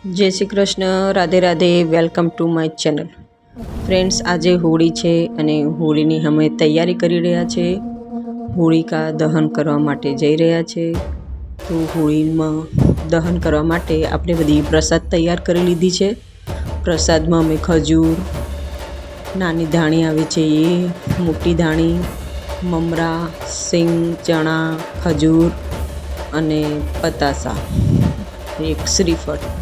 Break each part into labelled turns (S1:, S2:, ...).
S1: जय Shri Krishna, Radhe Radhe. Welcome to my channel. Friends, आज होળી છે અને હોળીની અમે તૈયારી કરી રહ્યા છે। હોળિકા દહન કરવા માટે જઈ રહ્યા છે। તો હોળીમાં દહન કરવા માટે આપણે બધી પ્રસાદ તૈયાર કરી લીધી છે। પ્રસાદમાં અમે ખજૂર, નાની ધાણી આવે છે એ, મોટી ધાણી, મમરા, સિંગ, ચણા, ખજૂર અને પતાસા, એક શ્રીફળ।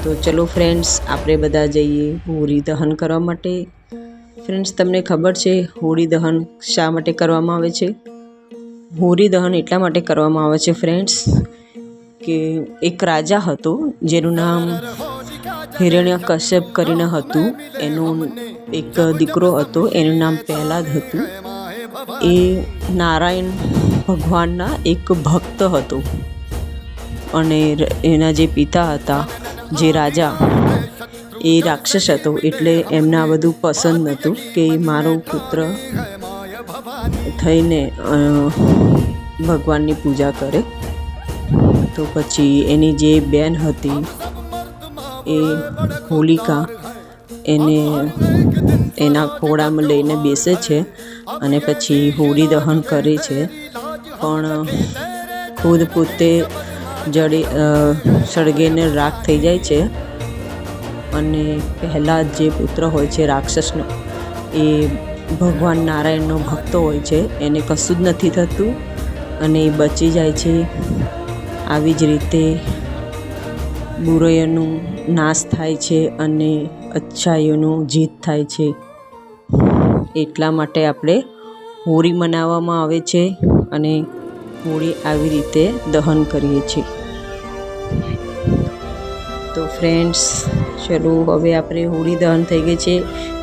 S1: તો ચલો ફ્રેન્ડ્સ, આપણે બધા જઈએ હોળી દહન કરવા માટે। ફ્રેન્ડ્સ, તમને ખબર છે હોળી દહન શા માટે કરવામાં આવે છે? હોળી દહન એટલા માટે કરવામાં આવે છે ફ્રેન્ડ્સ કે એક રાજા હતો જેનું નામ હિરણ્યકશ્યપ કરીને હતું। એનો એક દીકરો હતો, એનું નામ પ્રહલાદ હતું। એ નારાયણ ભગવાનના એક ભક્ત હતો અને એના જે પિતા હતા, જે રાજા, એ રાક્ષસ હતો। એટલે એમને આ બધું પસંદ નહોતું કે મારો પુત્ર થઈને ભગવાનની પૂજા કરે। તો પછી એની જે બેન હતી એ હોલિકા, એને એના ખોળામાં લઈને બેસે છે અને પછી હોળી દહન કરે છે, પણ ખુદ પોતે સળગીને રાખ થઈ જાય છે। અને પહેલાં જે પુત્ર હોય છે રાક્ષસનો, એ ભગવાન નારાયણનો ભક્ત હોય છે, એને કશું જ નથી થતું અને એ બચી જાય છે। આવી જ રીતે બુરાઈઓનું નાશ થાય છે અને અચ્છાઈઓનું જીત થાય છે। એટલા માટે આપણે હોળી મનાવવામાં આવે છે અને હોળી આવી રીતે દહન કરીએ છીએ। તો ફ્રેન્ડ્સ, ચલો હવે આપણે હોળી દહન થઈ ગઈ છે,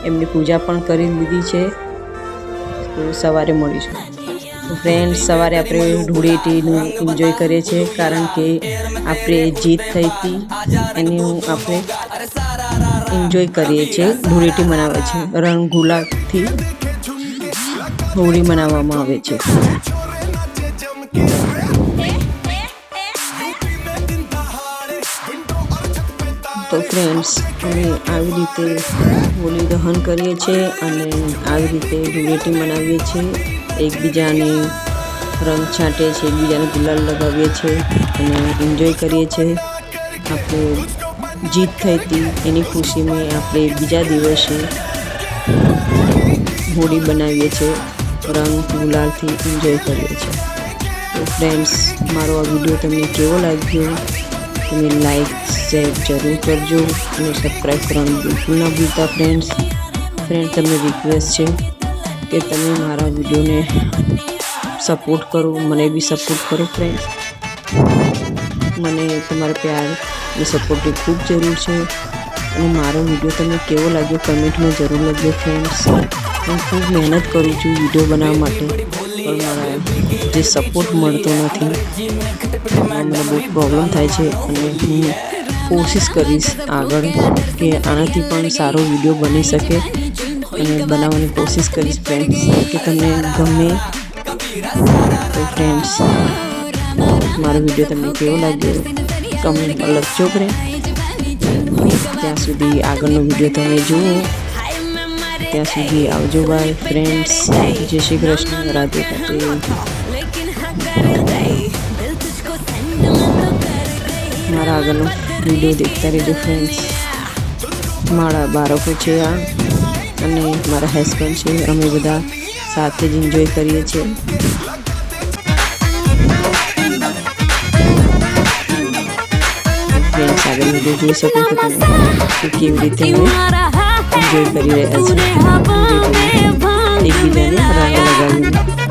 S1: એમની પૂજા પણ કરી લીધી છે। તો સવારે મળીશું। તો ફ્રેન્ડ્સ, સવારે આપણે ધૂળેટીનું એન્જોય કરીએ છીએ, કારણ કે આપણે જીત થઈ હતી એનું આપણે એન્જોય કરીએ છીએ। ધૂળેટી મનાવે છે, રંગ ગુલાલથી હોળી મનાવવામાં આવે છે। તો ફ્રેન્ડ્સ, અમે આવી રીતે હોળી દહન કરીએ છીએ અને આવી રીતે ધૂળેટી મનાવીએ છીએ। એકબીજાને રંગ છાંટીએ છીએ, એકબીજાને ગુલાલ લગાવીએ છીએ અને એન્જોય કરીએ છીએ। આપણે જીત થઈ હતી એની ખુશીમાં આપણે બીજા દિવસે હોળી બનાવીએ છીએ, રંગ ગુલાલથી એન્જોય કરીએ છીએ। તો ફ્રેન્ડ્સ, મારો આ વિડીયો તમને કેવો લાગ્યો? તમે લાઈક શેર જરૂર કરજો અને સબસ્ક્રાઈબ કરવાનું બિલકુલ ના ભૂલતા ફ્રેન્ડ્સ। તમને રિક્વેસ્ટ છે કે તમે મારા વિડીયોને સપોર્ટ કરો, મને બી સપોર્ટ કરો ફ્રેન્ડ્સ। મને તમારા પ્યાર અને સપોર્ટની ખૂબ જરૂર છે અને મારો વિડીયો તમને કેવો લાગ્યો કમેન્ટમાં જરૂર લખજો ફ્રેન્ડ્સ। હું ખૂબ મહેનત કરું છું વિડીયો બનાવવા માટે, પણ મારા જે સપોર્ટ મળતો નથી, મને બહુ પ્રોબ્લેમ થાય છે અને હું કોશિશ કરીશ આગળ કે આનાથી પણ સારો વિડીયો બની શકે અને બનાવવાની કોશિશ કરીશ ફ્રેન્ડ્સ, કે તમને ગમે। તો ફ્રેન્ડ્સ, મારો વિડીયો તમને કેવો લાગ્યો કમેન્ટમાં લખજો ફ્રેન્ડ। ત્યાં સુધી આગળનો વિડીયો તમે જુઓ, ત્યાં સુધી આવજો બાય ફ્રેન્ડ્સ। જય શ્રી કૃષ્ણ, રાધે રાધે। મારા આગળનો વિડીયો દેખતા રહેજો ફ્રેન્ડ્સ। મારા બાળકો છે આ અને મારા હસબન્ડ છે, અમે બધા સાથે જ એન્જોય કરીએ છીએ। ફ્રેન્ડ્સ, આગળ વિડીયો જોઈ શકો છો તમે કે કેવી રીતે અમે એન્જોય કરી રહ્યા છીએ, એકબીજાને રંગ લગાવીને।